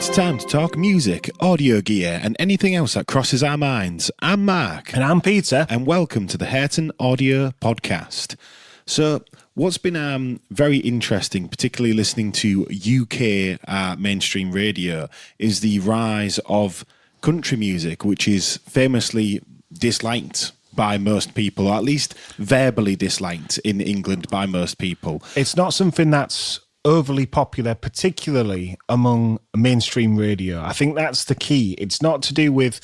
It's time to talk music, audio gear, and anything else that crosses our minds. I'm Mark. And I'm Peter. And welcome to the Hurton Audio Podcast. So, what's been very interesting, particularly listening to UK mainstream radio, is the rise of country music, which is famously disliked by most people, or at least verbally disliked in England by most people. It's not something that's overly popular, particularly among mainstream radio. I think that's the key. It's not to do with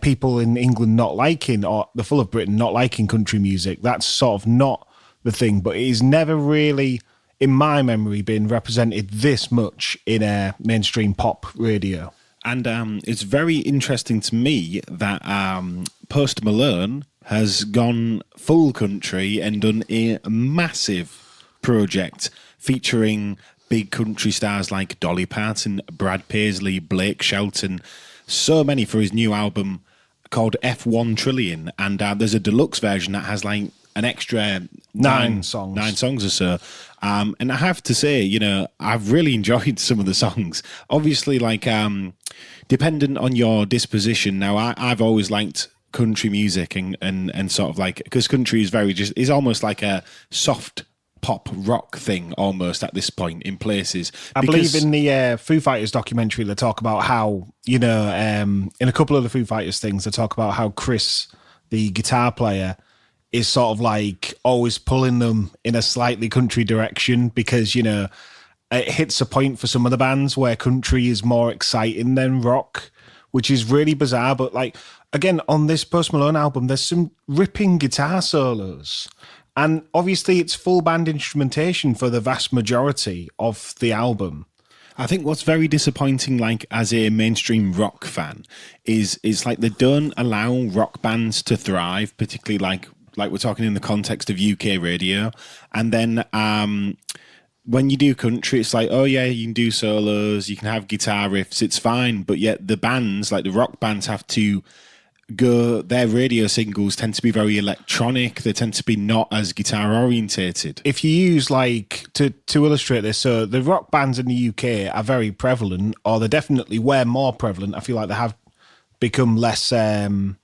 people in England not liking, or the full of Britain not liking country music. That's sort of not the thing, but it has never really, in my memory, been represented this much in mainstream pop radio. And it's very interesting to me that Post Malone has gone full country and done a massive project featuring big country stars like Dolly Parton, Brad Paisley, Blake Shelton, so many for his new album called F-1 Trillion. And there's a deluxe version that has like an extra nine songs or so. And I have to say, you know, I've really enjoyed some of the songs. Obviously, like, dependent on your disposition. Now, I've always liked country music and sort of like, because country is almost like a soft pop rock thing almost at this point in places. I believe in the Foo Fighters documentary, they talk about how, you know, in a couple of the Foo Fighters things, they talk about how Chris, the guitar player, is sort of like always pulling them in a slightly country direction because, you know, it hits a point for some of the bands where country is more exciting than rock, which is really bizarre. But like, again, on this Post Malone album, there's some ripping guitar solos. And obviously it's full band instrumentation for the vast majority of the album. I think what's very disappointing, like as a mainstream rock fan, is like they don't allow rock bands to thrive, particularly like we're talking in the context of UK radio. And then when you do country, it's like, oh yeah, you can do solos, you can have guitar riffs, it's fine. But yet the bands, like the rock bands, have to go, their radio singles tend to be very electronic. They tend to be not as guitar orientated. If you use like to illustrate this, so the rock bands in the UK are very prevalent, or they definitely were more prevalent. I feel like they have become less in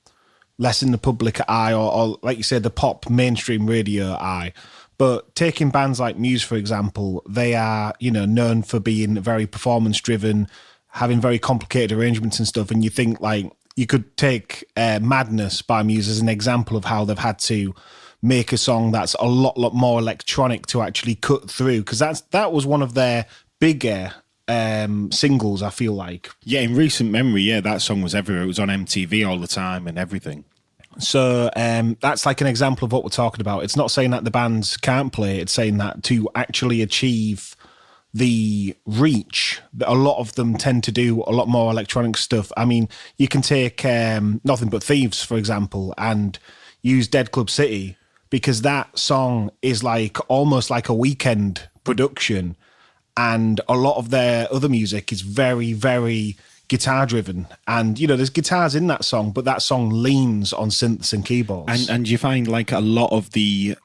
the public eye, or like you said, the pop mainstream radio eye. But taking bands like Muse, for example, they are, you know, known for being very performance driven, having very complicated arrangements and stuff. And you think like, you could take Madness by Muse as an example of how they've had to make a song that's a lot more electronic to actually cut through, because that was one of their bigger singles, I feel like. Yeah, in recent memory, yeah, that song was everywhere. It was on MTV all the time and everything. So that's like an example of what we're talking about. It's not saying that the bands can't play, it's saying that to actually achieve the reach, a lot of them tend to do a lot more electronic stuff. I mean, you can take Nothing But Thieves, for example, and use Dead Club City, because that song is like almost like a weekend production, and a lot of their other music is very, very guitar driven. And, you know, there's guitars in that song, but that song leans on synths and keyboards. And you find like a lot of the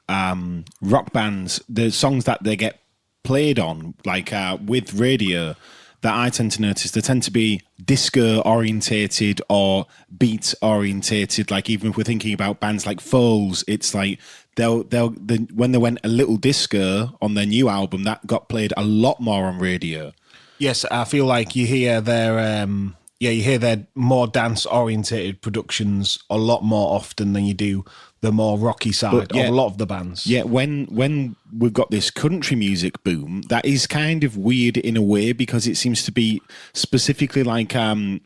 rock bands, the songs that they get played on, like with radio, that I tend to notice, they tend to be disco orientated or beat orientated. Like even if we're thinking about bands like Foles, it's like when they went a little disco on their new album, that got played a lot more on radio. Yes, I feel like you hear their more dance orientated productions a lot more often than you do the more rocky side of a lot of the bands. Yeah, when we've got this country music boom, that is kind of weird in a way, because it seems to be specifically like I'm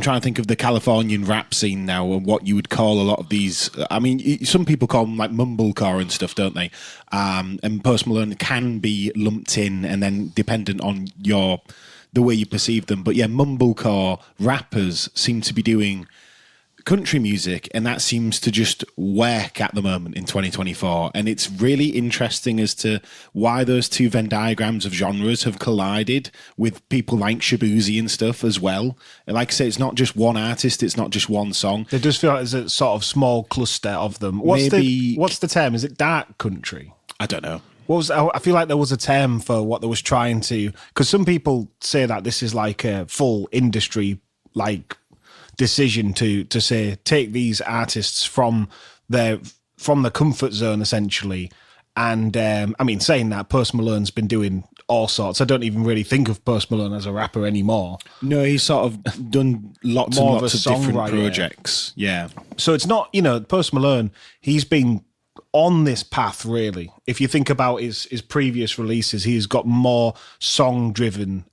trying to think of the Californian rap scene now and what you would call a lot of these. I mean, some people call them like mumblecore and stuff, don't they? And Post Malone can be lumped in, and then dependent on the way you perceive them. But yeah, mumblecore rappers seem to be doing country music, and that seems to just work at the moment in 2024. And it's really interesting as to why those two Venn diagrams of genres have collided with people like Shabuzi and stuff as well. And like I say, it's not just one artist, it's not just one song. It does feel like there's a sort of small cluster of them. What's the term? Is it dark country? I don't know. What was I feel like there was a term for what they was trying to, because some people say that this is like a full industry like decision to say take these artists from the comfort zone essentially. And I mean, saying that, Post Malone's been doing all sorts. I don't even really think of Post Malone as a rapper anymore. No, he's sort of done lots and lots of different projects. Yeah. So it's not, Post Malone, he's been on this path, really. If you think about his previous releases, he's got more song-driven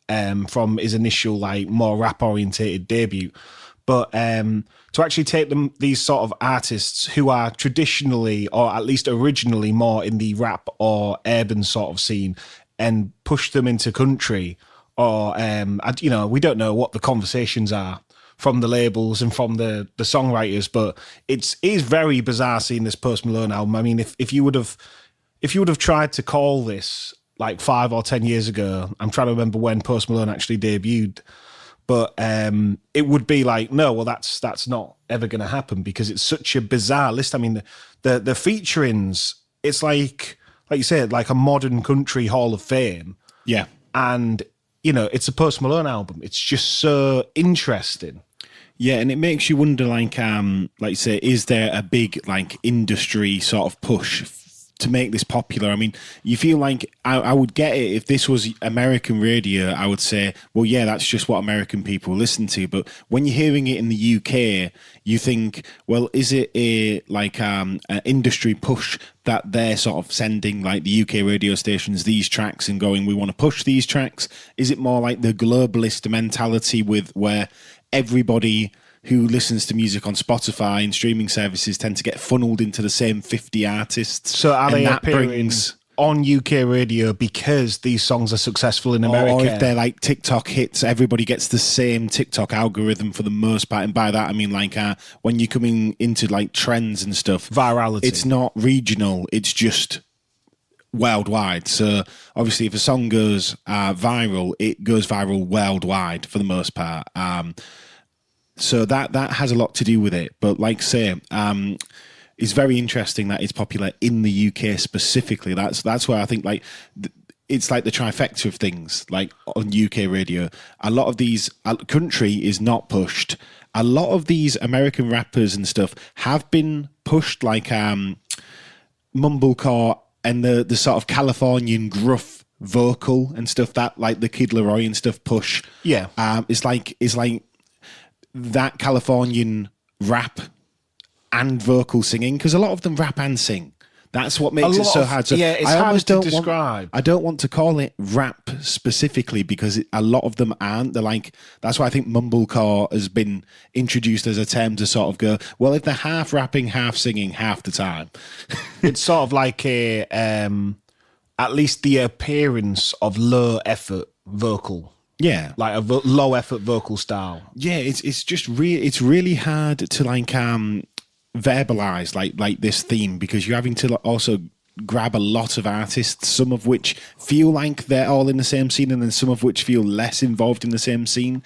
from his initial, like, more rap-orientated debut. But to actually take these sort of artists who are traditionally, or at least originally, more in the rap or urban sort of scene, and push them into country, or we don't know what the conversations are from the labels and from the songwriters, but it is very bizarre seeing this Post Malone album. I mean, if you would have tried to call this like 5 or 10 years ago, I'm trying to remember when Post Malone actually debuted, but it would be like, no, well, that's not ever going to happen because it's such a bizarre list. I mean, the featurings, it's like you said, like a modern country hall of fame. Yeah. And, it's a Post Malone album. It's just so interesting. Yeah, and it makes you wonder, like you say, is there a big like industry sort of push to make this popular? I mean, you feel like I would get it if this was American radio. I would say, well, yeah, that's just what American people listen to. But when you're hearing it in the UK, you think, well, is it a like an industry push that they're sort of sending like the UK radio stations these tracks and going, we want to push these tracks? Is it more like the globalist mentality with where everybody who listens to music on Spotify and streaming services tend to get funneled into the same 50 artists? So are they appearing on UK radio because these songs are successful in America? Or if they're like TikTok hits, everybody gets the same TikTok algorithm for the most part. And by that, I mean like when you're coming into like trends and stuff. Virality. It's not regional, it's just worldwide. So obviously if a song goes viral, it goes viral worldwide for the most part. So that has a lot to do with it. But like I say, it's very interesting that it's popular in the UK specifically. That's where I think like it's like the trifecta of things. Like on UK radio, a lot of these country is not pushed. A lot of these American rappers and stuff have been pushed, like mumblecore and the sort of Californian gruff vocal and stuff that like the Kid Laroi and stuff push. Yeah. It's like that Californian rap and vocal singing, because a lot of them rap and sing. That's what makes it so hard. So yeah, it's hard to describe. I don't want to call it rap specifically because a lot of them aren't. They're like, that's why I think mumblecore has been introduced as a term to sort of go, well, if they're half rapping, half singing half the time. It's sort of like a, at least the appearance of low effort vocal. Yeah, like a low effort vocal style. Yeah, it's just it's really hard to like verbalize like this theme because you're having to also grab a lot of artists, some of which feel like they're all in the same scene, and then some of which feel less involved in the same scene.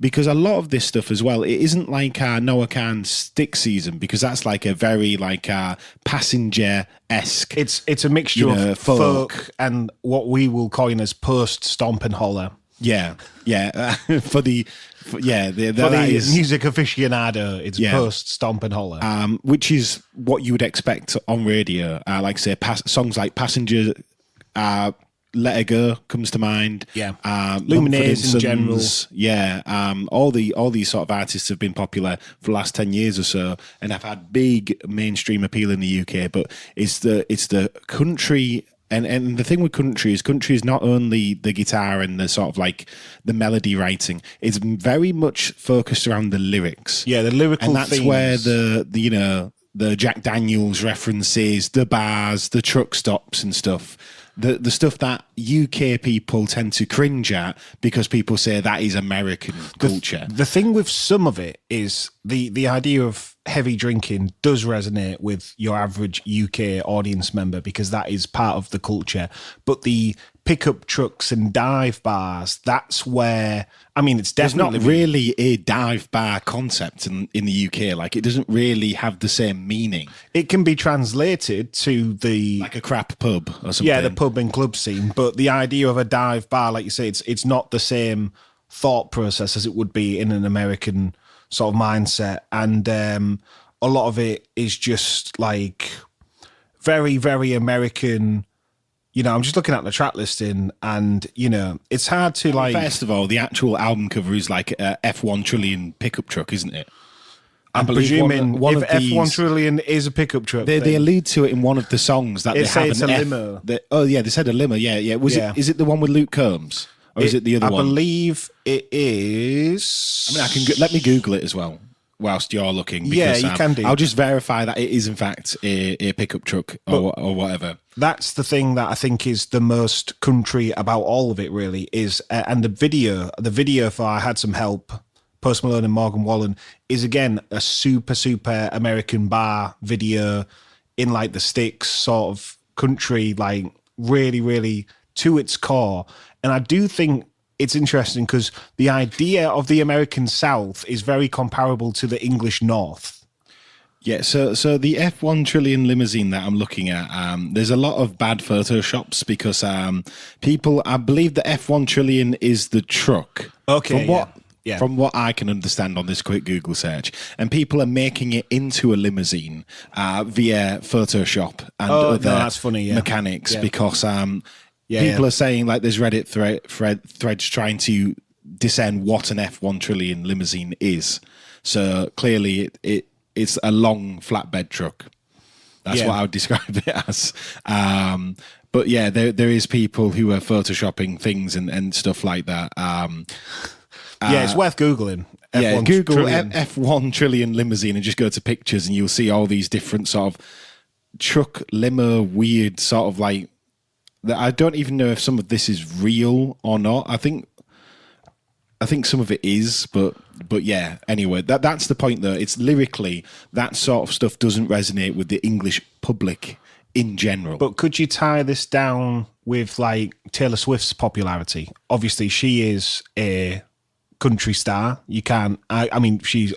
Because a lot of this stuff as well, it isn't like Noah Kahan's Stick Season, because that's like a very like Passenger-esque. It's a mixture of folk and what we will coin as post Stomp and Holler. Yeah. for the music aficionado, it's post Stomp and Holler, which is what you would expect on radio. Like say songs like Passenger. Let Her Go comes to mind. Yeah, Lumineers in general. Yeah, all these sort of artists have been popular for the last 10 years or so, and have had big mainstream appeal in the UK. But it's the country, and the thing with country is not only the guitar and the sort of like the melody writing. It's very much focused around the lyrics. Yeah, the lyrical, and that's themes. Where the Jack Daniels references, the bars, the truck stops and stuff. The stuff that UK people tend to cringe at because people say that is American culture. The thing with some of it is the idea of heavy drinking does resonate with your average UK audience member because that is part of the culture. But the pickup trucks and dive bars. That's where, I mean, it's There's definitely not really a dive bar concept in the UK. Like, it doesn't really have the same meaning. It can be translated to the Like a crap pub or something. the pub and club scene, but the idea of a dive bar, like you say, it's not the same thought process as it would be in an American sort of mindset, and a lot of it is just like very, very American. You know, I'm just looking at the track listing, and you know, it's hard to like. First of all, the actual album cover is like a F-1 Trillion pickup truck, isn't it? I'm presuming if F-1 Trillion is a pickup truck, they allude to it in one of the songs that they have. It's a limo. They said a limo. Yeah. Is it the one with Luke Combs, or is it the other one? I believe it is. I mean, let me Google it as well whilst you're looking. Because, you can do. I'll just verify that it is in fact a pickup truck or whatever. That's the thing that I think is the most country about all of it, really, is and the video for I Had Some Help, Post Malone and Morgan Wallen, is again a super, super American bar video in like the sticks sort of country, like really, really to its core. And I do think it's interesting because the idea of the American South is very comparable to the English North. Yeah, so the F-1 Trillion limousine that I'm looking at, there's a lot of bad photoshops because people, I believe the F-1 Trillion is the truck. Okay, From what I can understand on this quick Google search, and people are making it into a limousine via Photoshop and other that's funny, mechanics because people are saying, like, there's Reddit threads trying to discern what an F-1 Trillion limousine is. So clearly it's a long flatbed truck. That's what I would describe it as. But yeah, there is people who are photoshopping things and stuff like that. It's worth Googling. F1 Google Trillion. F1 Trillion limousine and just go to pictures and you'll see all these different sort of truck, limo, weird sort of like... I don't even know if some of this is real or not. I think some of it is, but yeah. Anyway, that's the point, though. It's lyrically that sort of stuff doesn't resonate with the English public in general. But could you tie this down with like Taylor Swift's popularity? Obviously, she is a country star. You can't. I mean, she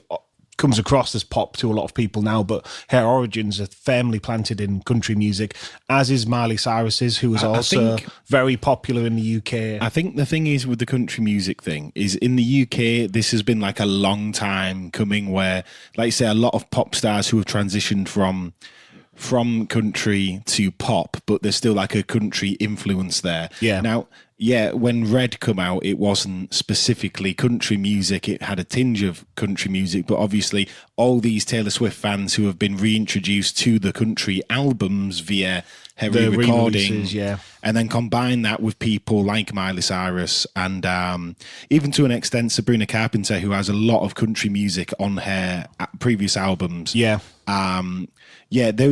comes across as pop to a lot of people now, but her origins are firmly planted in country music, as is Miley Cyrus's, who was also very popular in the UK. I think the thing is with the country music thing is in the UK, this has been like a long time coming where, like you say, a lot of pop stars who have transitioned from country to pop, but there's still like a country influence there. Yeah. Now, when Red come out, it wasn't specifically country music. It had a tinge of country music, but obviously all these Taylor Swift fans who have been reintroduced to the country albums via her re-recording, and then combine that with people like Miley Cyrus and even to an extent Sabrina Carpenter, who has a lot of country music on her previous albums. There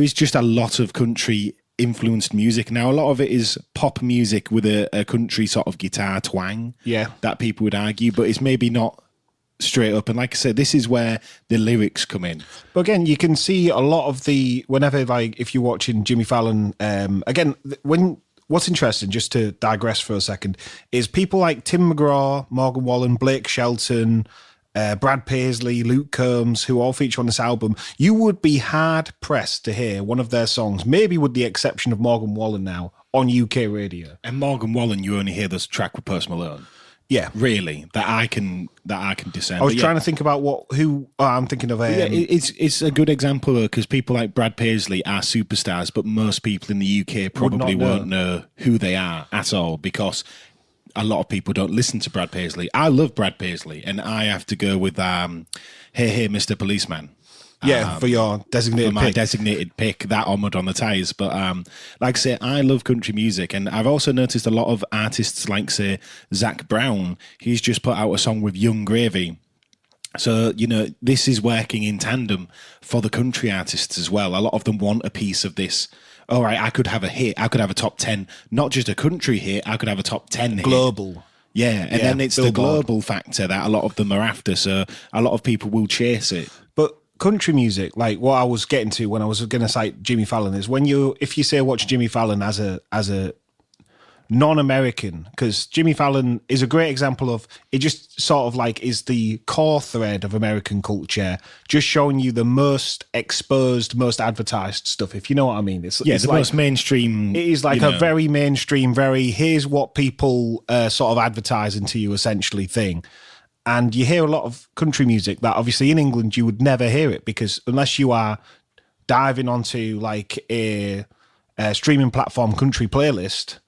is just a lot of country influenced music. Now, a lot of it is pop music with a country sort of guitar twang that people would argue, but it's maybe not straight up. And like I said, this is where the lyrics come in. But again, you can see a lot of whenever, like, if you're watching Jimmy Fallon, what's interesting, just to digress for a second, is people like Tim McGraw, Morgan Wallen, Blake Shelton, Brad Paisley, Luke Combs, who all feature on this album. You would be hard pressed to hear one of their songs, maybe with the exception of Morgan Wallen now, on UK radio. And Morgan Wallen, you only hear this track with Post Malone. Yeah, really, that I can discern. I was trying to think about I'm thinking of. It's a good example because people like Brad Paisley are superstars, but most people in the UK probably won't know who they are at all because a lot of people don't listen to Brad Paisley. I love Brad Paisley, and I have to go with "Hey Hey Mr. Policeman." For your designated my designated pick, that or Mud on the Tires. But like I say, I love country music, and I've also noticed a lot of artists like, say, Zach Brown. He's just put out a song with Young Gravy. So, this is working in tandem for the country artists as well. A lot of them want a piece of this. All right, I could have a hit. I could have a top 10, not just a country hit. I could have a top 10 hit. Global. Yeah, and then it's the global factor that a lot of them are after. So a lot of people will chase it. But country music, like what I was getting to when I was going to cite Jimmy Fallon, is if you say watch Jimmy Fallon as a non-American, because Jimmy Fallon is a great example of it. Just sort of like is the core thread of American culture, just showing you the most exposed, most advertised stuff, if you know what I mean. It's the like, most mainstream. it is like a very mainstream, very here's what people sort of advertising to you essentially thing. And you hear a lot of country music that obviously in England you would never hear it, because unless you are diving onto like a streaming platform country playlist,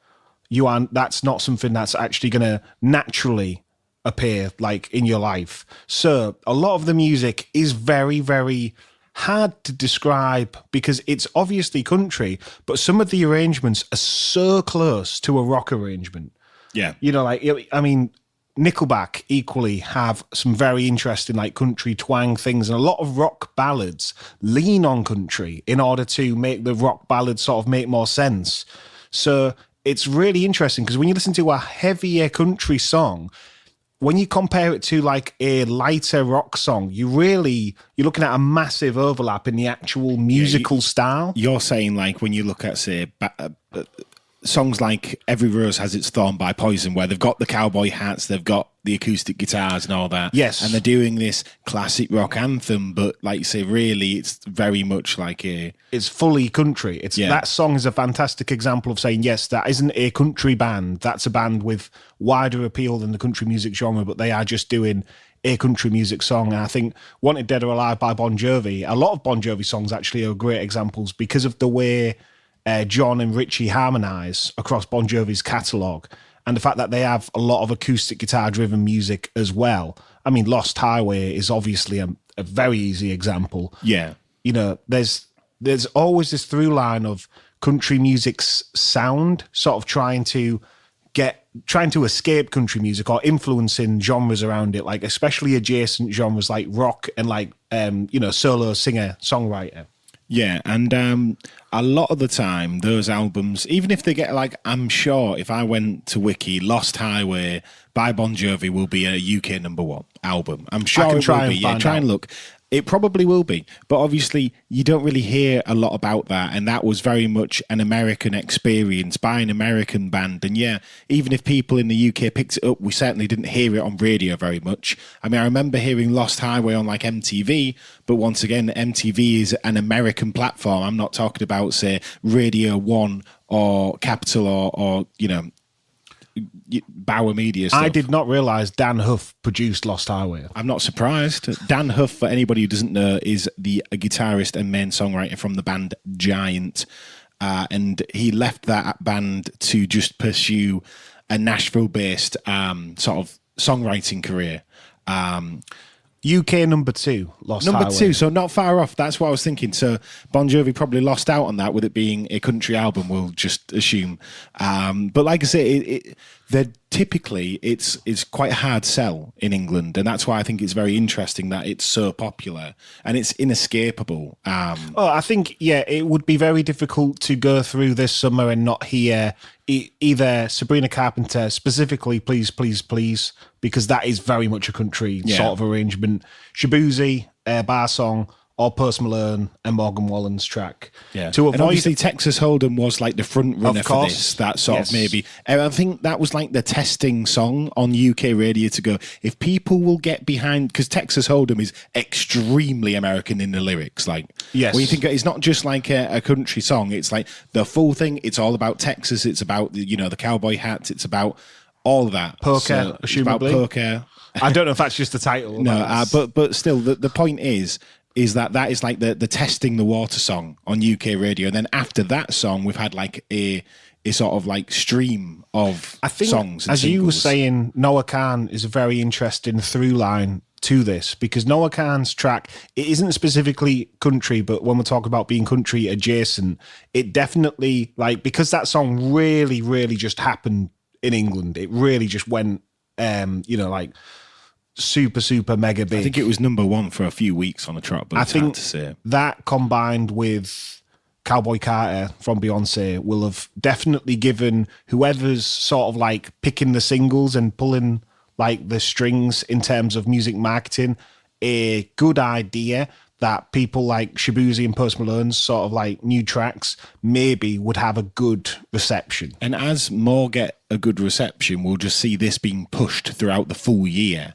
that's not something that's actually going to naturally appear like in your life. So a lot of the music is very, very hard to describe because it's obviously country, but some of the arrangements are so close to a rock arrangement. Yeah. Like, I mean, Nickelback equally have some very interesting like country twang things, and a lot of rock ballads lean on country in order to make the rock ballads sort of make more sense. So it's really interesting because when you listen to a heavier country song, when you compare it to like a lighter rock song, you're looking at a massive overlap in the actual musical style. You're saying like when you look at, say, songs like Every Rose Has Its Thorn by Poison, where they've got the cowboy hats, they've got the acoustic guitars and all that. Yes. And they're doing this classic rock anthem, but like you say, really, it's very much like it's fully country. That song is a fantastic example of saying, yes, that isn't a country band. That's a band with wider appeal than the country music genre, but they are just doing a country music song. And I think Wanted Dead or Alive by Bon Jovi, a lot of Bon Jovi songs actually are great examples because of the way John and Richie harmonise across Bon Jovi's catalogue, and the fact that they have a lot of acoustic guitar-driven music as well. I mean, Lost Highway is obviously a very easy example. Yeah. There's always this through line of country music's sound sort of trying to escape country music or influencing genres around it, like especially adjacent genres like rock and like, solo singer-songwriter. Yeah, and a lot of the time, those albums, even if they get like, I'm sure if I went to Wiki, Lost Highway by Bon Jovi will be a UK #1 album. I'm sure it will be. Yeah, try and look. It probably will be, but obviously you don't really hear a lot about that, and that was very much an American experience by an American band. And yeah, even if people in the UK picked it up, we certainly didn't hear it on radio very much. I mean, I remember hearing Lost Highway on like MTV, but once again, MTV is an American platform. I'm not talking about, say, Radio 1 or Capital or Bauer Media stuff. I did not realise Dan Huff produced Lost Highway. I'm not surprised. Dan Huff, for anybody who doesn't know, is a guitarist and main songwriter from the band Giant. And he left that band to just pursue a Nashville-based sort of songwriting career. UK #2, Lost Highway. Number 2, so not far off. That's what I was thinking. So Bon Jovi probably lost out on that with it being a country album, we'll just assume. But like I say, it's quite a hard sell in England, and that's why I think it's very interesting that it's so popular and it's inescapable. I think, it would be very difficult to go through this summer and not hear either Sabrina Carpenter, specifically Please, Please, Please, because that is very much a country sort of arrangement, Shaboozey, Bar Song, or Post Malone and Morgan Wallen's track. Yeah. To avoid, and obviously Texas Hold'em was like the front runner for this. That sort of maybe. I think that was like the testing song on UK radio to go, if people will get behind, because Texas Hold'em is extremely American in the lyrics. Like, when you think it's not just like a country song, it's like the full thing. It's all about Texas. It's about, the cowboy hats. It's about all of that. Poker, assumably. It's about poker. I don't know if that's just the title. No, but still, the point is that is like the testing the water song on UK radio, and then after that song, we've had like a sort of like stream of songs. And as you were saying, Noah Kahan is a very interesting through line to this, because Noah Kahan's track, it isn't specifically country, but when we're talking about being country adjacent, it definitely, like, because that song really, really just happened in England. It really just went, like super, super mega big. I think it was #1 for a few weeks on the trot, but it's hard to say. That combined with Cowboy Carter from Beyonce will have definitely given whoever's sort of like picking the singles and pulling like the strings in terms of music marketing a good idea that people like Shabuzi and Post Malone's sort of like new tracks maybe would have a good reception. And as more get a good reception, we'll just see this being pushed throughout the full year,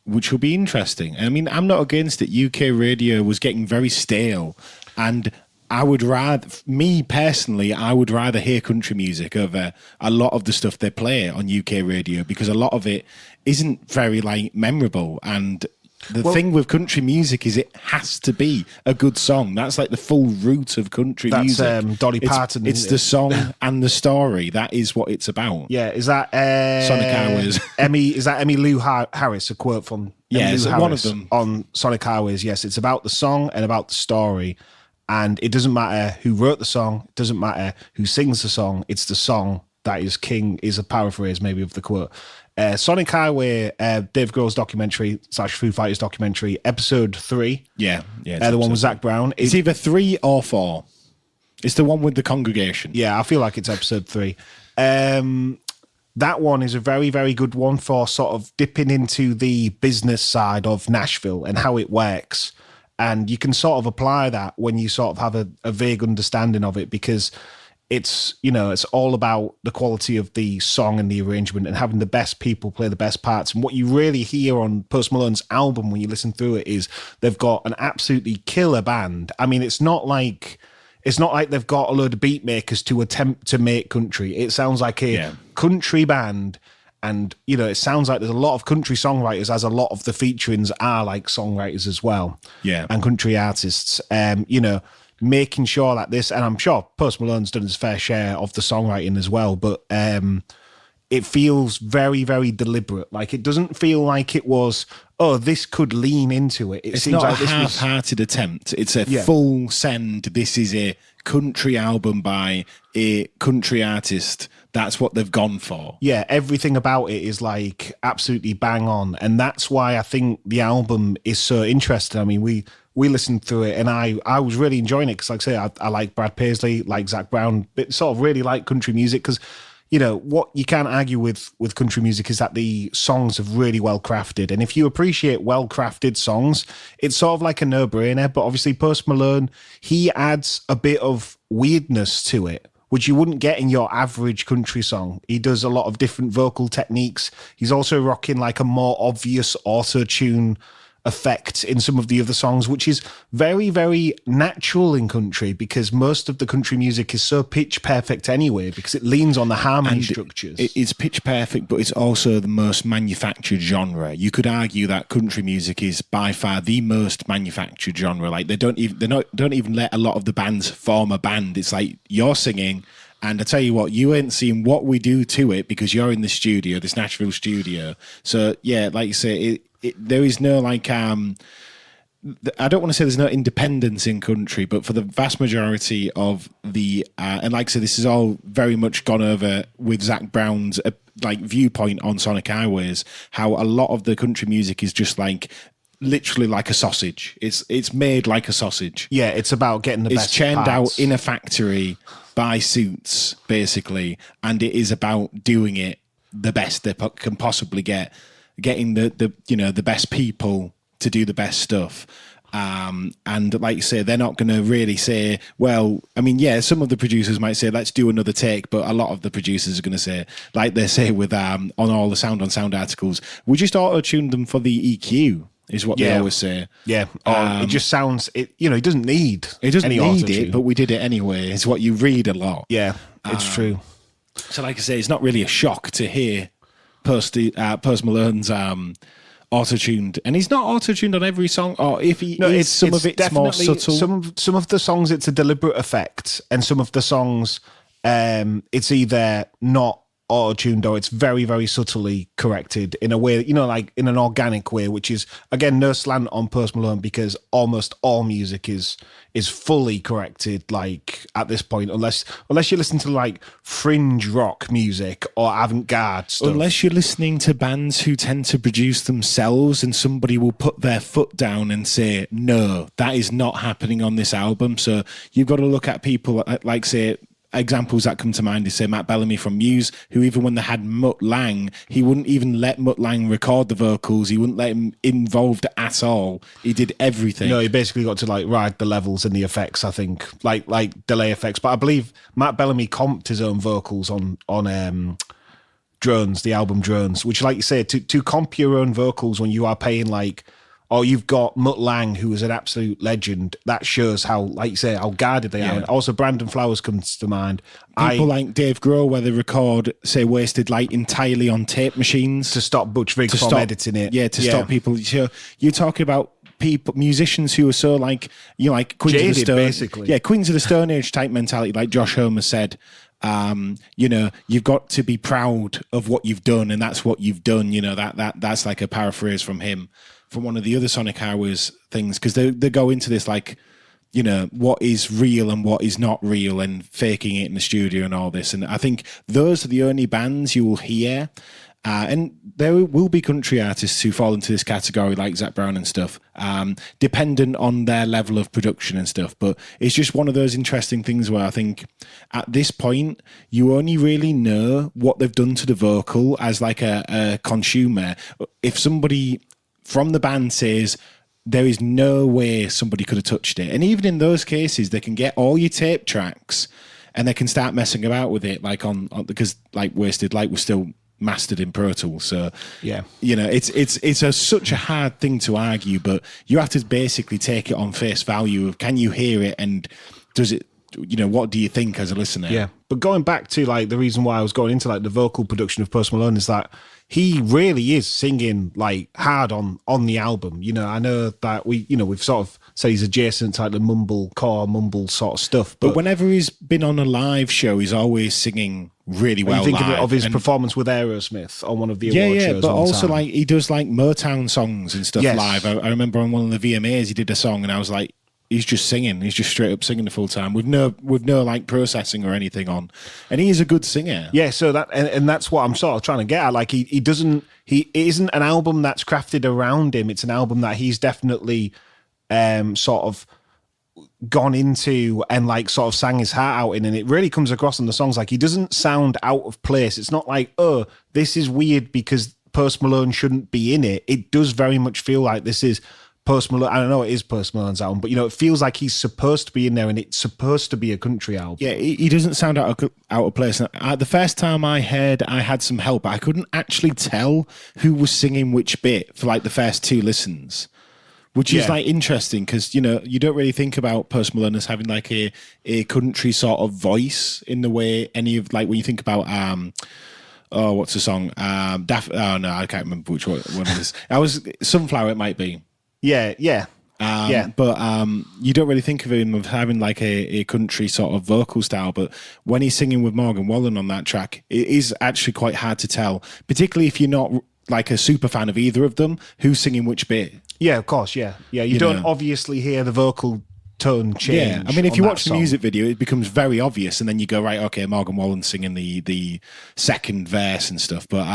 which will be interesting. I mean, I'm not against it. UK radio was getting very stale, and I would rather, me personally, I would rather hear country music over a lot of the stuff they play on UK radio, because a lot of it isn't very like memorable. And the thing with country music is it has to be a good song. That's like the full root of country music. That's Dolly Parton. It's the song and the story. That is what it's about. Yeah, is that Sonic Highways? Is that Emmy Lou Harris? A quote from It's one of them on Sonic Highways. Yes, it's about the song and about the story. And it doesn't matter who wrote the song. It doesn't matter who sings the song. It's the song that is king, is a paraphrase maybe of the quote. Sonic Highway, Dave Grohl's documentary / Foo Fighters documentary, episode 3. Yeah. The one with Zach Brown. It's either 3 or 4. It's the one with the congregation. Yeah, I feel like it's episode 3. That one is a very, very good one for sort of dipping into the business side of Nashville and how it works. And you can sort of apply that when you sort of have a vague understanding of it, because it's, you know, it's all about the quality of the song and the arrangement and having the best people play the best parts. And what you really hear on Post Malone's album when you listen through it is they've got an absolutely killer band. I mean, it's not like they've got a load of beat makers to attempt to make country. It sounds like a country band. And, you know, it sounds like there's a lot of country songwriters, as a lot of the featurings are like songwriters as well. Yeah. And country artists, you know, making sure that this, and I'm sure Post Malone's done his fair share of the songwriting as well, but it feels very, very deliberate. Like, it doesn't feel like it was, oh, this could lean into it. It's not like a half-hearted attempt. It's a full send. This is a country album by a country artist. That's what they've gone for. Yeah, everything about it is like absolutely bang on. And that's why I think the album is so interesting. I mean, we listened through it and I was really enjoying it because, like I say, I like Brad Paisley, like Zach Brown, but sort of really like country music because, you know, what you can't argue with country music is that the songs are really well crafted. And if you appreciate well crafted songs, it's sort of like a no-brainer. But obviously Post Malone, he adds a bit of weirdness to it, which you wouldn't get in your average country song. He does a lot of different vocal techniques. He's also rocking like a more obvious auto-tune effect in some of the other songs, which is very, very natural in country because most of the country music is so pitch perfect anyway because it leans on the harmony structures. It's pitch perfect, but it's also the most manufactured genre. You could argue that country music is by far the most manufactured genre. Like don't even let a lot of the bands form a band. It's like you're singing, and I tell you what, you ain't seen what we do to it because you're in the studio, this Nashville studio. So yeah, like you say, there is no like I don't want to say there's no independence in country, but for the vast majority of the and like I said, this is all very much gone over with Zach Brown's like viewpoint on Sonic Highways, how a lot of the country music is just like literally like a sausage. It's made like a sausage. Yeah, it's about getting the best. It's churned parts out in a factory by suits basically, and it is about doing it the best they can possibly get. Getting the you know the best people to do the best stuff, and like you say, they're not going to really say, well, I mean, yeah, some of the producers might say, let's do another take, but a lot of the producers are going to say, like they say with on all the Sound on Sound articles, we just auto-tuned them for the EQ, is what they always say. Yeah, it just sounds, it doesn't need it, but we did it anyway. Is what you read a lot. Yeah, it's true. So, like I say, it's not really a shock to hear Post Malone's auto-tuned, and he's not auto-tuned on every song, or if he is, some of it's more subtle. Some of the songs it's a deliberate effect, and some of the songs it's either not auto-tuned or it's very, very subtly corrected in a way, like in an organic way, which is, again, no slant on Post Malone because almost all music is fully corrected, like, at this point, unless you listen to, like, fringe rock music or avant-garde stuff. Unless you're listening to bands who tend to produce themselves and somebody will put their foot down and say, no, that is not happening on this album. So you've got to look at people like, say, examples that come to mind is, say, Matt Bellamy from Muse, who even when they had Mutt Lang, he wouldn't even let Mutt Lang record the vocals. He wouldn't let him involved at all. He did everything. No, he basically got to like ride the levels and the effects, I think, like delay effects. But I believe Matt Bellamy comped his own vocals on Drones, the album Drones, which, like you say, to comp your own vocals when you are paying like, or you've got Mutt Lang, who is an absolute legend. That shows how, like you say, how guarded they are. And also, Brandon Flowers comes to mind. People like Dave Grohl, where they record, say, Wasted Light entirely on tape machines to stop Butch Vig from editing it. Yeah, to stop people. You're talking about musicians who are so like, like Queens jaded, of the Stone, basically. Yeah, Queens of the Stone Age type mentality, like Josh Homer said. You've got to be proud of what you've done, and that's what you've done. That's like a paraphrase from him, from one of the other Sonic Hours things, because they go into this like, what is real and what is not real, and faking it in the studio and all this. And I think those are the only bands you will hear. And there will be country artists who fall into this category, like Zac Brown and stuff, dependent on their level of production and stuff. But it's just one of those interesting things where I think at this point, you only really know what they've done to the vocal as like a consumer. If somebody from the band says, there is no way somebody could have touched it. And even in those cases, they can get all your tape tracks and they can start messing about with it, like because like Wasted Light was still mastered in Pro Tools. So yeah, it's such a hard thing to argue, but you have to basically take it on face value of, can you hear it, and does it, what do you think as a listener? Yeah. But going back to like the reason why I was going into like the vocal production of Post Malone is that he really is singing like hard on the album. I know that we've sort of said he's adjacent to like the mumble sort of stuff. But whenever he's been on a live show, he's always singing really well. You think live. of his performance with Aerosmith on one of the award shows. But also time. like he does like Motown songs and stuff yes. live. I remember on one of the VMAs he did a song, and I was like, he's just singing. He's just straight up singing the full time with no like processing or anything on. And he is a good singer. Yeah, so that and that's what I'm sort of trying to get at. Like he isn't an album that's crafted around him. It's an album that he's definitely sort of gone into and like sort of sang his heart out in, and it really comes across in the songs. Like he doesn't sound out of place. It's not like, oh, this is weird because Post Malone shouldn't be in it. It does very much feel like this is Post Malone. I don't know, it is Post Malone's album, but it feels like he's supposed to be in there, and it's supposed to be a country album. Yeah, he doesn't sound out of place. The first time I had some help. I couldn't actually tell who was singing which bit for like the first two listens, which is like interesting because you don't really think about Post Malone as having like a country sort of voice in the way any of, like when you think about what's the song? I can't remember which one it is. I was Sunflower. It might be. Yeah. But you don't really think of him of having like a country sort of vocal style. But when he's singing with Morgan Wallen on that track, it is actually quite hard to tell, particularly if you're not like a super fan of either of them, who's singing which bit. Yeah, of course, yeah. You don't obviously hear the vocal tone change. Yeah, I mean, if you watch the music video, it becomes very obvious, and then you go, right, okay, Morgan Wallen singing the second verse and stuff. But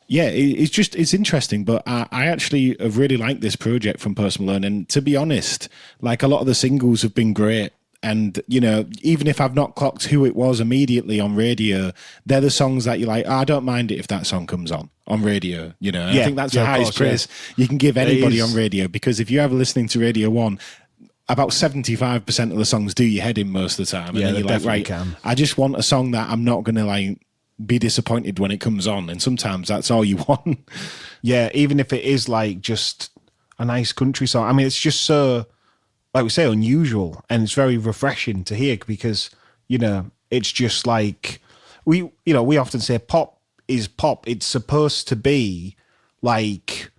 it's interesting. But I actually have really liked this project from Post Malone, and to be honest, like a lot of the singles have been great. And, even if I've not clocked who it was immediately on radio, they're the songs that you're like, I don't mind it if that song comes on radio, I think that's the highest praise you can give anybody on radio, because if you're ever listening to Radio 1, about 75% of the songs do your head in most of the time. And then you're like, right, I just want a song that I'm not going to like be disappointed when it comes on. And sometimes that's all you want. Yeah, even if it is like just a nice country song. I mean, it's just so, like we say, unusual, and it's very refreshing to hear because, it's just like, we often say pop is pop. It's supposed to be like,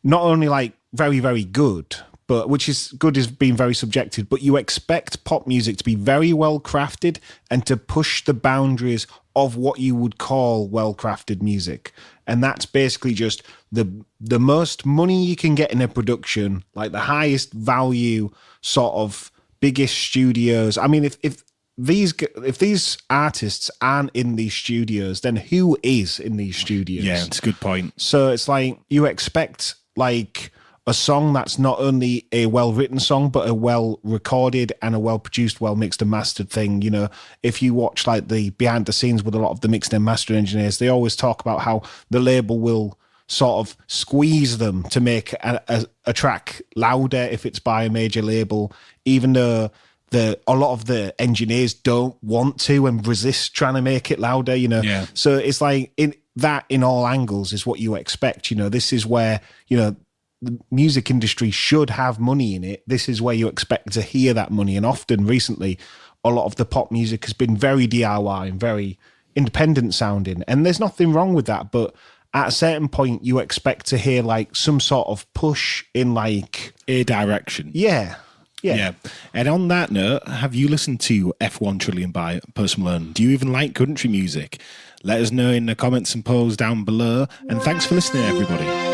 not only like very, very good, but which is good is being very subjective, but you expect pop music to be very well crafted and to push the boundaries of what you would call well-crafted music. And that's basically just the most money you can get in a production, like the highest value sort of biggest studios. I mean, if these artists aren't in these studios, then who is in these studios? Yeah, it's a good point. So it's like you expect like, a song that's not only a well-written song, but a well-recorded and a well-produced, well-mixed and mastered thing. You know, if you watch like the behind the scenes with a lot of the mixed and mastering engineers, they always talk about how the label will sort of squeeze them to make a track louder if it's by a major label, even though a lot of the engineers don't want to and resist trying to make it louder, you know. Yeah. So it's like in all angles is what you expect. You know, this is where, you know, the music industry should have money in it. This is where you expect to hear that money. And often recently, a lot of the pop music has been very DIY and very independent sounding. And there's nothing wrong with that. But at a certain point, you expect to hear like some sort of push in like a direction. Yeah. And on that note, have you listened to F-1 Trillion by Post Malone? Do you even like country music? Let us know in the comments and polls down below. And thanks for listening, everybody.